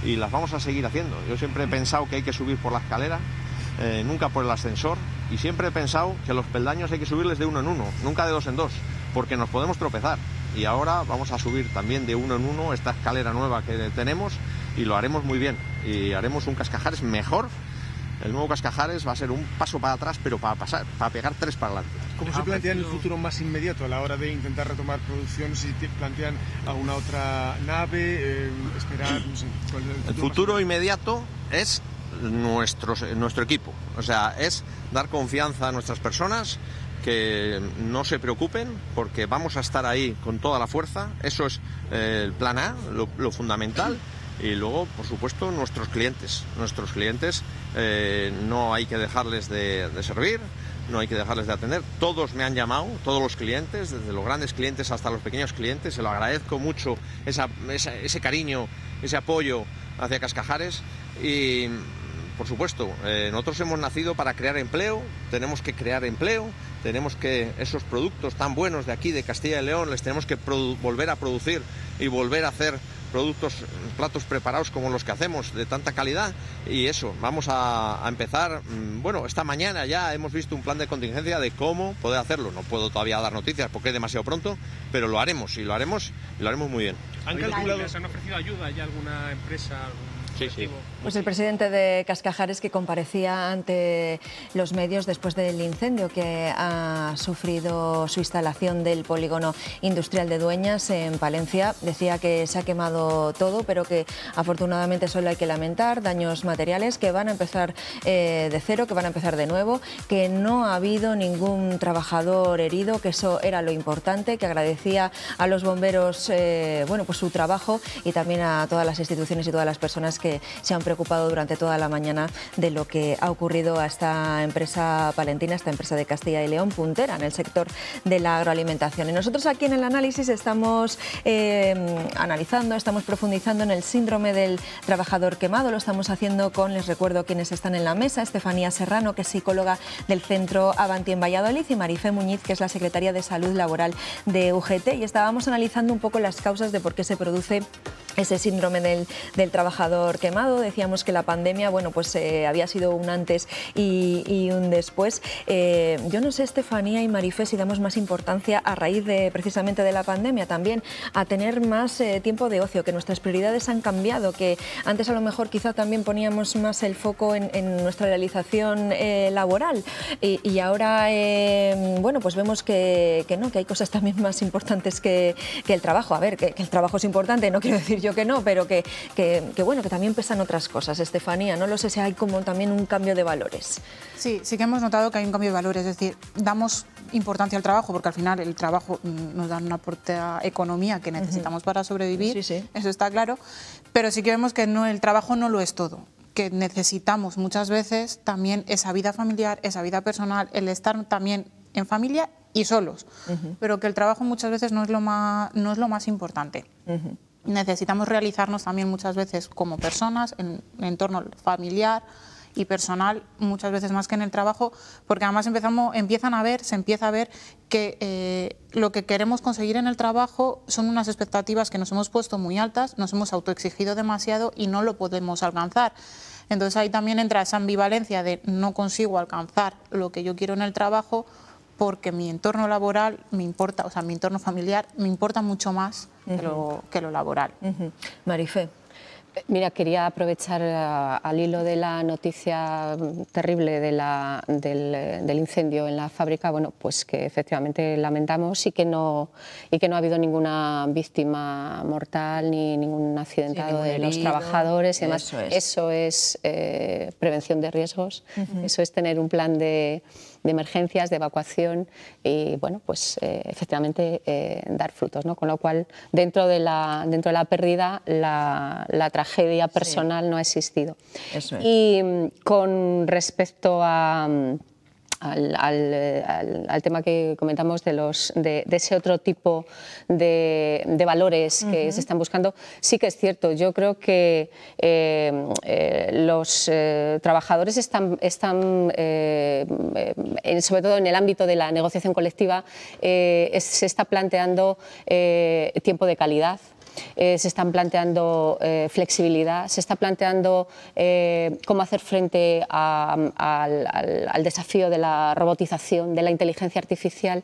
y las vamos a seguir haciendo. Yo siempre he pensado que hay que subir por la escalera, nunca por el ascensor, y siempre he pensado que los peldaños hay que subirles de 1 en 1, nunca de 2 en 2, porque nos podemos tropezar. Y ahora vamos a subir también de 1 en 1 esta escalera nueva que tenemos, y lo haremos muy bien, y haremos un Cascajares mejor. El nuevo Cascajares va a ser un paso para atrás, pero para pegar 3 para adelante. ¿Cómo se plantean el futuro más inmediato a la hora de intentar retomar producción? Si plantean alguna otra nave, esperar, no sé. El futuro inmediato es nuestro equipo, o sea, es dar confianza a nuestras personas, que no se preocupen, porque vamos a estar ahí con toda la fuerza. Eso es el plan A, lo fundamental. Y luego, por supuesto, nuestros clientes no hay que dejarles de servir, no hay que dejarles de atender. Todos me han llamado, todos los clientes, desde los grandes clientes hasta los pequeños clientes. Se lo agradezco mucho, ese cariño, ese apoyo hacia Cascajares. Y por supuesto, nosotros hemos nacido para crear empleo, tenemos que crear empleo, tenemos que esos productos tan buenos de aquí, de Castilla y León, les tenemos que volver a producir y volver a hacer platos preparados como los que hacemos, de tanta calidad. Y eso, vamos a empezar. Bueno, esta mañana ya hemos visto un plan de contingencia de cómo poder hacerlo. No puedo todavía dar noticias porque es demasiado pronto, pero lo haremos, y lo haremos muy bien. ¿Han calculado? ¿Se han ofrecido ayuda ya alguna empresa? Sí. Pues el presidente de Cascajares, que comparecía ante los medios después del incendio que ha sufrido su instalación del polígono industrial de Dueñas en Palencia, decía que se ha quemado todo, pero que afortunadamente solo hay que lamentar daños materiales, que van a empezar de cero, que van a empezar de nuevo, que no ha habido ningún trabajador herido, que eso era lo importante, que agradecía a los bomberos pues su trabajo, y también a todas las instituciones y todas las personas que se han preocupado durante toda la mañana de lo que ha ocurrido a esta empresa palentina, esta empresa de Castilla y León, puntera en el sector de la agroalimentación. Y nosotros aquí en el análisis estamos analizando, estamos profundizando en el síndrome del trabajador quemado. Lo estamos haciendo con, les recuerdo quienes están en la mesa, Estefanía Serrano, que es psicóloga del Centro Avanti en Valladolid, y Marifé Muñiz, que es la secretaria de Salud Laboral de UGT. Y estábamos analizando un poco las causas de por qué se produce ese síndrome del trabajador quemado. Decíamos que la pandemia, bueno, pues había sido un antes y un después. Yo no sé, Estefanía y Marifé, si damos más importancia a raíz precisamente de la pandemia también a tener más tiempo de ocio, que nuestras prioridades han cambiado, que antes a lo mejor quizá también poníamos más el foco en nuestra realización laboral y ahora, bueno, pues vemos que no, que hay cosas también más importantes que el trabajo. A ver, que el trabajo es importante, no quiero decir yo que no, pero que bueno, que también pesan otras cosas. Estefanía, no lo sé si hay como también un cambio de valores. Sí, sí que hemos notado que hay un cambio de valores, es decir, damos importancia al trabajo porque al final el trabajo nos da un aporte a economía que necesitamos para sobrevivir, eso está claro, pero sí que vemos que el trabajo no lo es todo, que necesitamos muchas veces también esa vida familiar, esa vida personal, el estar también en familia y solos, pero que el trabajo muchas veces no es lo más importante. Necesitamos realizarnos también muchas veces como personas en el entorno familiar y personal, muchas veces más que en el trabajo, porque además se empieza a ver que lo que queremos conseguir en el trabajo son unas expectativas que nos hemos puesto muy altas, nos hemos autoexigido demasiado y no lo podemos alcanzar. Entonces ahí también entra esa ambivalencia de no consigo alcanzar lo que yo quiero en el trabajo porque mi entorno laboral me importa, o sea, mi entorno familiar me importa mucho más que lo laboral. Marifé. Mira, quería aprovechar al hilo de la noticia terrible del incendio en la fábrica, bueno, pues que efectivamente lamentamos y que no ha habido ninguna víctima mortal ni ningún accidentado de los trabajadores y demás. Eso es prevención de riesgos, eso es tener un plan de emergencias, de evacuación y, bueno, pues efectivamente dar frutos, ¿no? Con lo cual, dentro de la pérdida, la tragedia personal no ha existido. Eso es. Y con respecto al tema que comentamos de ese otro tipo de valores que se están buscando, sí que es cierto. Yo creo que los trabajadores están sobre todo en el ámbito de la negociación colectiva, se está planteando tiempo de calidad. Se están planteando flexibilidad, se está planteando cómo hacer frente al desafío de la robotización, de la inteligencia artificial,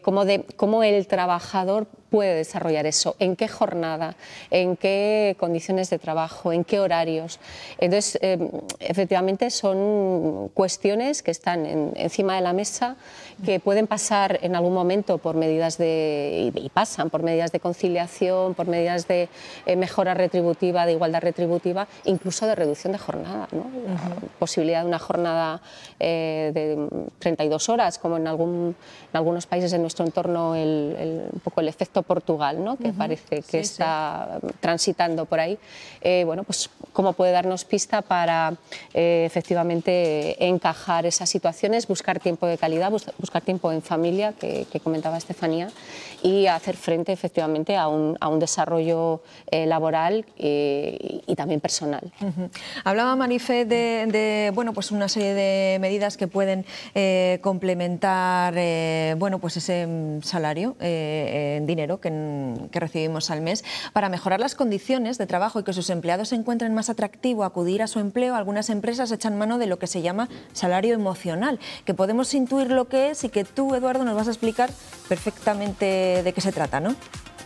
cómo el trabajador puede desarrollar eso, en qué jornada, en qué condiciones de trabajo, en qué horarios. Entonces, efectivamente son cuestiones que están encima de la mesa, que pueden pasar en algún momento por medidas y pasan por medidas de conciliación, por medidas de mejora retributiva, de igualdad retributiva, incluso de reducción de jornada, ¿no? La posibilidad de una jornada de 32 horas, como en algunos países de nuestro entorno, un poco el efecto Portugal, ¿no? Que parece que está transitando por ahí. Bueno, pues cómo puede darnos pista para efectivamente encajar esas situaciones, buscar tiempo de calidad, buscar tiempo en familia, que comentaba Estefanía, y hacer frente efectivamente a un desarrollo laboral y también personal. Hablaba Marifé de bueno, pues una serie de medidas que pueden complementar bueno, pues ese salario en dinero que recibimos al mes para mejorar las condiciones de trabajo y que sus empleados se encuentren más atractivo acudir a su empleo. Algunas empresas echan mano de lo que se llama salario emocional, que podemos intuir lo que es y que tú, Eduardo, nos vas a explicar perfectamente de qué se trata, ¿no?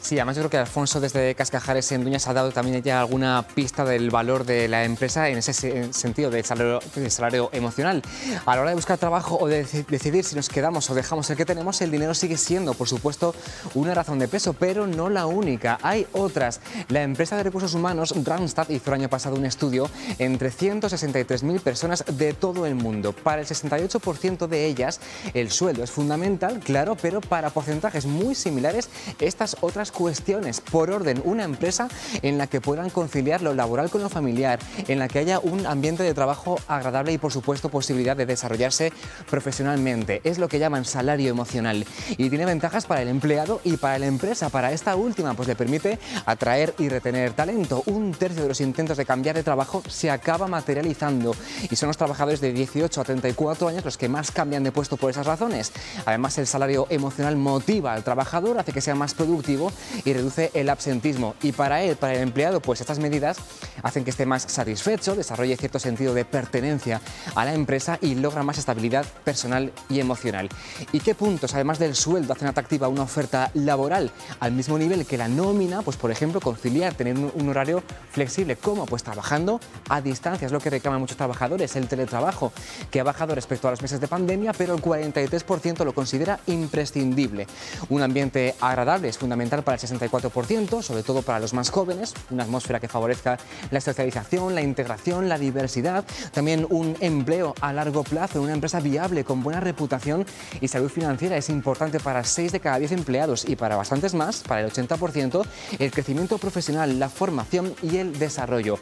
Sí, además yo creo que Alfonso desde Cascajares en Dueñas ha dado también ya alguna pista del valor de la empresa en ese sentido del salario emocional. A la hora de buscar trabajo o de decidir si nos quedamos o dejamos el que tenemos, el dinero sigue siendo, por supuesto, una razón de peso, pero no la única. Hay otras. La empresa de recursos humanos Randstad hizo el año pasado un estudio entre 163.000 personas de todo el mundo. Para el 68% de ellas, el sueldo es fundamental, claro, pero para porcentajes muy similares, estas otras cuestiones. Por orden, una empresa en la que puedan conciliar lo laboral con lo familiar, en la que haya un ambiente de trabajo agradable y, por supuesto, posibilidad de desarrollarse profesionalmente. Es lo que llaman salario emocional y tiene ventajas para el empleado y para la empresa. Para esta última, pues le permite atraer y retener talento. Un tercio de los intentos de cambiar de trabajo se acaba materializando y son los trabajadores de 18 a 34 años los que más cambian de puesto por esas razones. Además, el salario emocional motiva al trabajador, hace que sea más productivo y reduce el absentismo. Y para el empleado, pues estas medidas hacen que esté más satisfecho, desarrolle cierto sentido de pertenencia a la empresa y logra más estabilidad personal y emocional. ¿Y qué puntos, además del sueldo, hacen atractiva una oferta laboral al mismo nivel que la nómina? Pues por ejemplo, conciliar, tener un horario flexible. ¿Cómo? Pues trabajando a distancia, es lo que reclaman muchos trabajadores, el teletrabajo, que ha bajado respecto a los meses de pandemia, pero el 43% lo considera imprescindible. Un ambiente agradable es fundamental para el 64%, sobre todo para los más jóvenes, una atmósfera que favorezca la socialización, la integración, la diversidad, también un empleo a largo plazo en una empresa viable con buena reputación y salud financiera es importante para 6 de cada 10 empleados y para bastantes más, para el 80%, el crecimiento profesional, la formación y el desarrollo.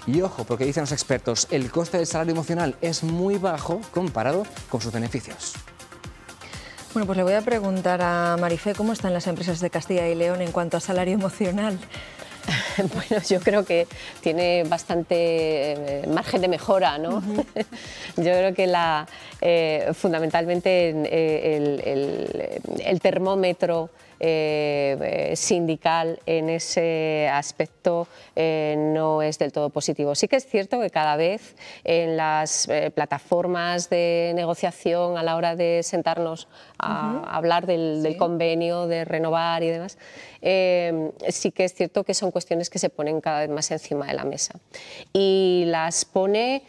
Y ojo, porque dicen los expertos, el coste del salario emocional es muy bajo comparado con sus beneficios. Bueno, pues le voy a preguntar a Marifé cómo están las empresas de Castilla y León en cuanto a salario emocional. Bueno, yo creo que tiene bastante margen de mejora, ¿no? Yo creo que fundamentalmente el termómetro sindical en ese aspecto no es del todo positivo. Sí que es cierto que cada vez en las plataformas de negociación a la hora de sentarnos a hablar del convenio, de renovar y demás, sí que es cierto que son cuestiones que se ponen cada vez más encima de la mesa y las pone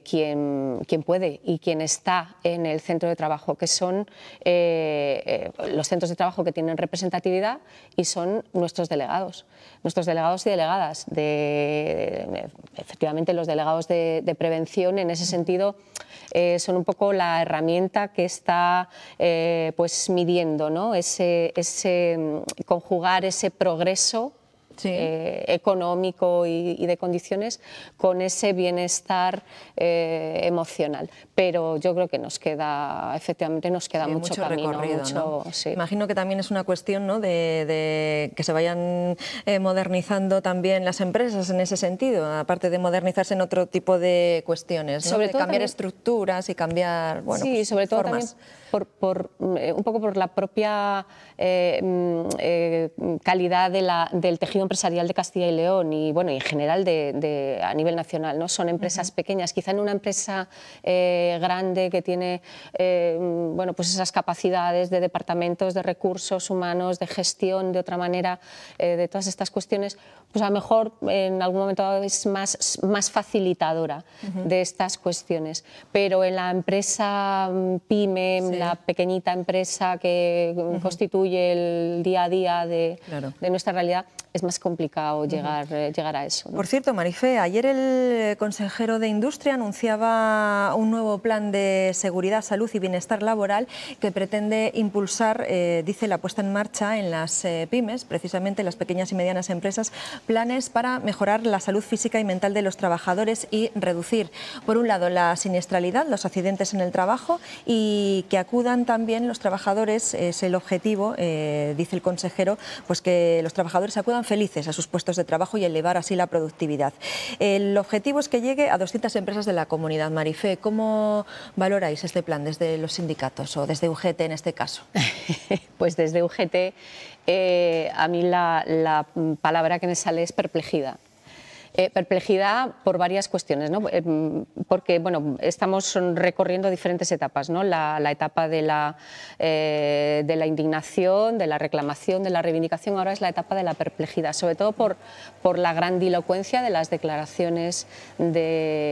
quien puede y quien está en el centro de trabajo, que son los centros de trabajo que tienen representatividad y son nuestros delegados y delegadas. Efectivamente, los delegados de prevención en ese sentido son un poco la herramienta que está pues midiendo, ¿no? Conjugar ese progreso económico y de condiciones con ese bienestar emocional. Pero yo creo que efectivamente nos queda mucho camino. Recorrido, ¿no? Sí. Imagino que también es una cuestión, ¿no?, de que se vayan modernizando también las empresas en ese sentido, aparte de modernizarse en otro tipo de cuestiones, ¿no? Sobre de todo cambiar también, estructuras y cambiar, bueno, sí, pues, sobre todo formas. También un poco por la propia calidad del tejido empresarial de Castilla y León y bueno, en general a nivel nacional, ¿no? Son empresas pequeñas, quizá en una empresa grande que tiene bueno, pues esas capacidades de departamentos, de recursos humanos, de gestión de otra manera, de todas estas cuestiones, pues a lo mejor en algún momento es más facilitadora de estas cuestiones, pero en la empresa pyme, la pequeñita empresa que constituye el día a día de nuestra realidad, es más complicado llegar a eso, ¿no? Por cierto, Marifé, ayer el consejero de Industria anunciaba un nuevo plan de seguridad, salud y bienestar laboral que pretende impulsar, dice, la puesta en marcha en las pymes, precisamente las pequeñas y medianas empresas, planes para mejorar la salud física y mental de los trabajadores y reducir, por un lado, la siniestralidad, los accidentes en el trabajo y que acudan también los trabajadores, es el objetivo, dice el consejero, pues que los trabajadores acudan felices a sus puestos de trabajo y elevar así la productividad. El objetivo es que llegue a 200 empresas de la comunidad. Marifé, ¿cómo valoráis este plan desde los sindicatos o desde UGT en este caso? Pues desde UGT a mí la palabra que me sale es perplejidad. Perplejidad por varias cuestiones, ¿no? Porque bueno, estamos recorriendo diferentes etapas, ¿no? La etapa de la indignación, de la reclamación, de la reivindicación, ahora es la etapa de la perplejidad, sobre todo por la grandilocuencia de las declaraciones del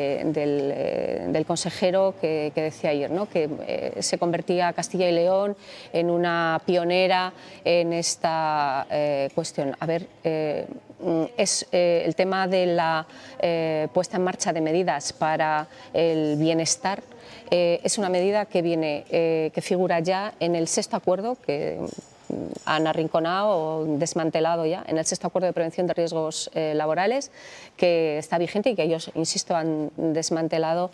consejero que decía ayer, ¿no? Que se convertía Castilla y León en una pionera en esta cuestión. A ver, es el tema de la puesta en marcha de medidas para el bienestar. Es una medida que figura ya en el 6º acuerdo que han arrinconado o desmantelado ya en el 6º acuerdo de prevención de riesgos laborales, que está vigente y que ellos, insisto, han desmantelado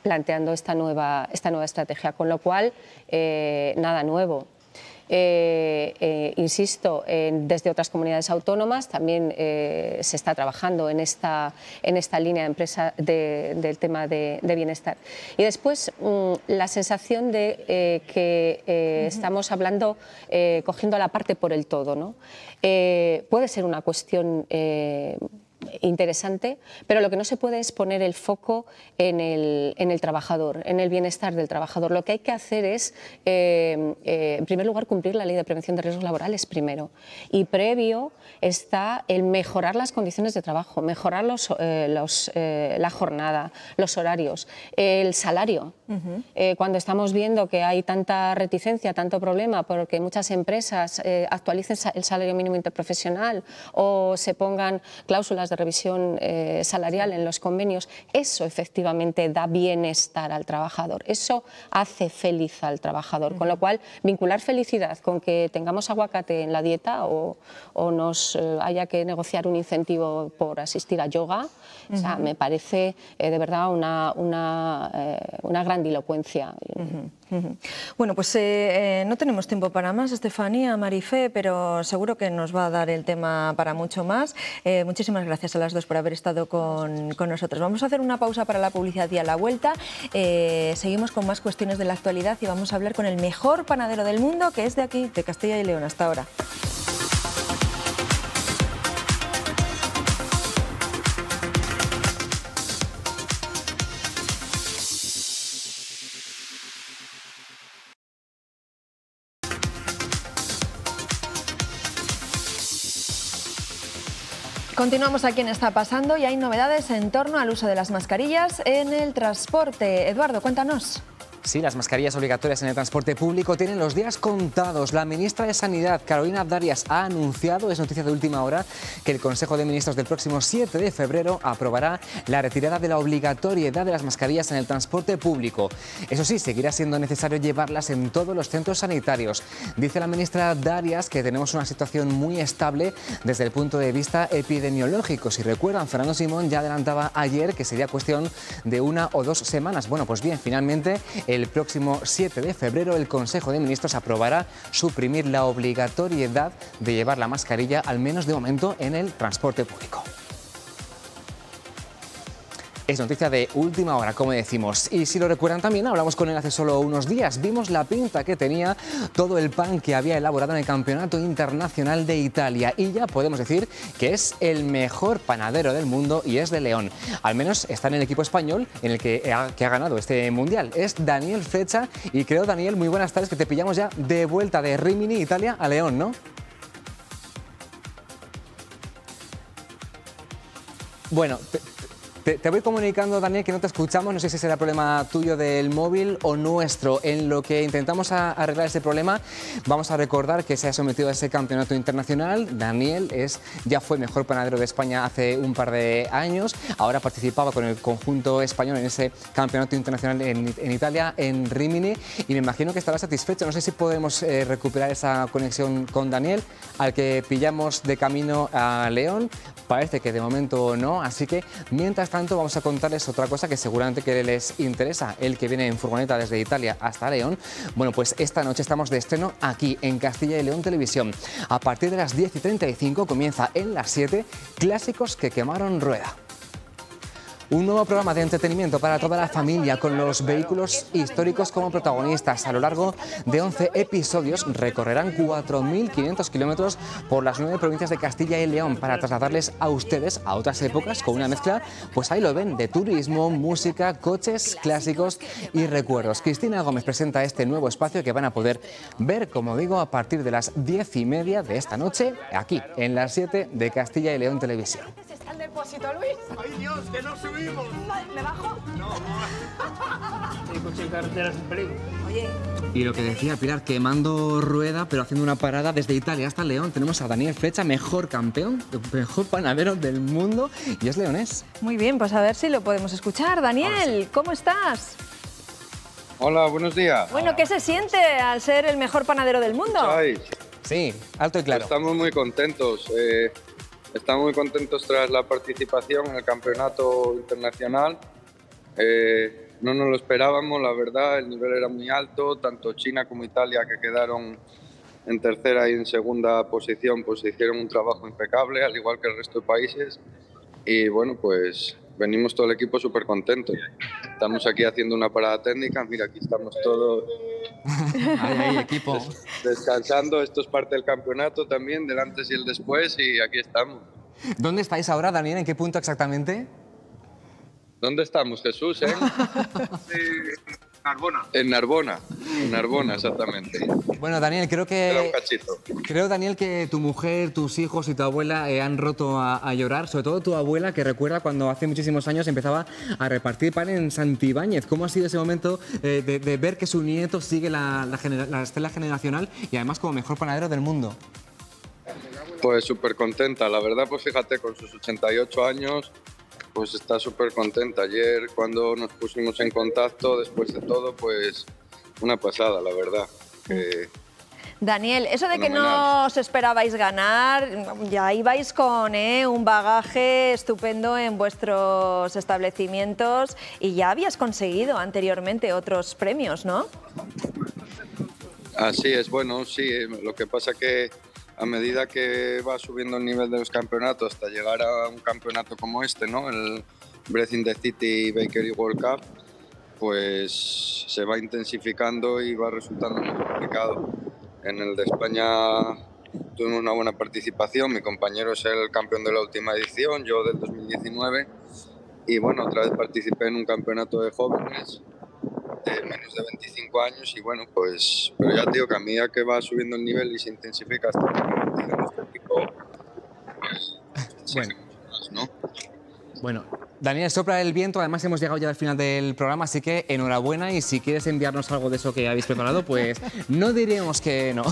planteando esta nueva estrategia, con lo cual nada nuevo. insisto, desde otras comunidades autónomas también se está trabajando en esta línea de empresa del tema de bienestar. Y después la sensación de que estamos hablando, cogiendo la parte por el todo, ¿no? Puede ser una cuestión interesante, pero lo que no se puede es poner el foco en el trabajador, en el bienestar del trabajador. Lo que hay que hacer es, en primer lugar, cumplir la Ley de Prevención de Riesgos Laborales primero. Y previo está el mejorar las condiciones de trabajo, mejorar la jornada, los horarios, el salario. Cuando estamos viendo que hay tanta reticencia, tanto problema, porque muchas empresas actualicen el salario mínimo interprofesional o se pongan cláusulas de revisión salarial en los convenios, eso efectivamente da bienestar al trabajador, eso hace feliz al trabajador, con lo cual vincular felicidad con que tengamos aguacate en la dieta o nos haya que negociar un incentivo por asistir a yoga, o sea, me parece de verdad una grandilocuencia. Bueno, pues no tenemos tiempo para más, Estefanía, Marifé, pero seguro que nos va a dar el tema para mucho más. Muchísimas gracias a las dos por haber estado con nosotros. Vamos a hacer una pausa para la publicidad y a la vuelta seguimos con más cuestiones de la actualidad y vamos a hablar con el mejor panadero del mundo, que es de aquí, de Castilla y León. Hasta ahora. Continuamos aquí en Está Pasando y hay novedades en torno al uso de las mascarillas en el transporte. Eduardo, cuéntanos. Sí, las mascarillas obligatorias en el transporte público tienen los días contados. La ministra de Sanidad, Carolina Darias, ha anunciado, es noticia de última hora, que el Consejo de Ministros del próximo 7 de febrero aprobará la retirada de la obligatoriedad de las mascarillas en el transporte público. Eso sí, seguirá siendo necesario llevarlas en todos los centros sanitarios. Dice la ministra Darias que tenemos una situación muy estable desde el punto de vista epidemiológico. Si recuerdan, Fernando Simón ya adelantaba ayer que sería cuestión de 1 o 2 semanas. Bueno, pues bien, finalmente el próximo 7 de febrero el Consejo de Ministros aprobará suprimir la obligatoriedad de llevar la mascarilla, al menos de momento, en el transporte público. Es noticia de última hora, como decimos. Y si lo recuerdan también, hablamos con él hace solo unos días. Vimos la pinta que tenía todo el pan que había elaborado en el Campeonato Internacional de Italia. Y ya podemos decir que es el mejor panadero del mundo y es de León. Al menos está en el equipo español en el que ha ganado este Mundial. Es Daniel Flecha. Y creo, Daniel, muy buenas tardes, que te pillamos ya de vuelta de Rimini, Italia, a León, ¿no? Bueno, te voy comunicando, Daniel, que no te escuchamos. No sé si será problema tuyo del móvil o nuestro. En lo que intentamos arreglar ese problema, vamos a recordar que se ha sometido a ese campeonato internacional. Daniel ya fue mejor panadero de España hace un par de años. Ahora participaba con el conjunto español en ese campeonato internacional en Italia, en Rimini. Y me imagino que estará satisfecho. No sé si podemos recuperar esa conexión con Daniel, al que pillamos de camino a León. Parece que de momento no. Así que, mientras tanto, vamos a contarles otra cosa que seguramente que les interesa, el que viene en furgoneta desde Italia hasta León. Bueno, pues esta noche estamos de estreno aquí en Castilla y León Televisión. A partir de las 10:35 comienza en las 7 Clásicos que quemaron rueda. Un nuevo programa de entretenimiento para toda la familia con los vehículos históricos como protagonistas. A lo largo de 11 episodios recorrerán 4.500 kilómetros por las 9 provincias de Castilla y León para trasladarles a ustedes a otras épocas con una mezcla, pues ahí lo ven, de turismo, música, coches, clásicos y recuerdos. Cristina Gómez presenta este nuevo espacio que van a poder ver, como digo, a partir de las 10:30 de esta noche, aquí en las 7 de Castilla y León Televisión. ¿Está el depósito, Luis? ¡Ay, Dios, que no subimos! ¿Me bajo? No. El coche en carretera es un peligro. Oye. Y lo que decía Pilar, quemando rueda, pero haciendo una parada desde Italia hasta León. Tenemos a Daniel Flecha, mejor campeón, mejor panadero del mundo, y es leonés. Muy bien, pues a ver si lo podemos escuchar. Daniel, ¿cómo estás? Hola, buenos días. Bueno, ¿qué se siente al ser el mejor panadero del mundo? Sí, alto y claro. Estamos muy contentos. Estamos muy contentos tras la participación en el campeonato internacional. No nos lo esperábamos, la verdad, el nivel era muy alto, tanto China como Italia, que quedaron en tercera y en segunda posición pues hicieron un trabajo impecable, al igual que el resto de países. Y bueno, pues venimos todo el equipo súper contentos. Estamos aquí haciendo una parada técnica, mira, aquí estamos todos ahí, equipo. Descansando. Esto es parte del campeonato también, del antes y el después, y aquí estamos. ¿Dónde estáis ahora, Daniel? ¿En qué punto exactamente? ¿Dónde estamos, Jesús? Narbona. En Narbona, exactamente. Bueno, Daniel, creo Daniel, que tu mujer, tus hijos y tu abuela han roto a llorar, sobre todo tu abuela, que recuerda cuando hace muchísimos años empezaba a repartir pan en Santibáñez. ¿Cómo ha sido ese momento de ver que su nieto sigue la estela generacional y además como mejor panadero del mundo? Pues súper contenta, la verdad, pues fíjate, con sus 88 años, pues está súper contenta. Ayer cuando nos pusimos en contacto, después de todo, pues una pasada, la verdad. Daniel, eso de que no os esperabais ganar, ya ibais con un bagaje estupendo en vuestros establecimientos y ya habías conseguido anteriormente otros premios, ¿no? Así es, bueno, sí, lo que pasa que a medida que va subiendo el nivel de los campeonatos hasta llegar a un campeonato como este, ¿no? El Breath in the City Bakery World Cup, pues se va intensificando y va resultando muy complicado. En el de España tuvimos una buena participación, mi compañero es el campeón de la última edición, yo del 2019, y bueno, otra vez participé en un campeonato de jóvenes de menos de 25 años y bueno, pues, pero ya te digo que a medida que va subiendo el nivel y se intensifica hasta nuestro equipo, pues, bueno. Más, ¿no? Bueno, Daniel, sopla el viento, además hemos llegado ya al final del programa, así que enhorabuena y si quieres enviarnos algo de eso que habéis preparado, pues no diríamos que no.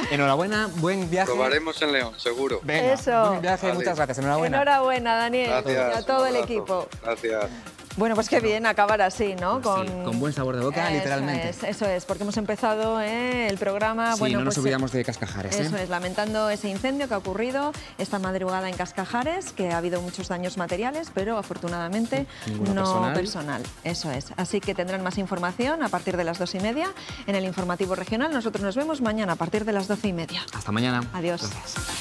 Enhorabuena, buen viaje. Probaremos en León, seguro. Venga, eso. Buen viaje, vale. Muchas gracias, enhorabuena. Enhorabuena, Daniel, gracias, y a todo el equipo. Gracias. Bueno, pues qué bien acabar así, ¿no? Pues sí, con buen sabor de boca, literalmente. Eso es, porque hemos empezado el programa... Sí, bueno, no nos olvidamos de Cascajares. Eso es, lamentando ese incendio que ha ocurrido esta madrugada en Cascajares, que ha habido muchos daños materiales, pero afortunadamente no personal. Eso es. Así que tendrán más información a partir de las 2:30 en el informativo regional. Nosotros nos vemos mañana a partir de las 12:30. Hasta mañana. Adiós. Gracias.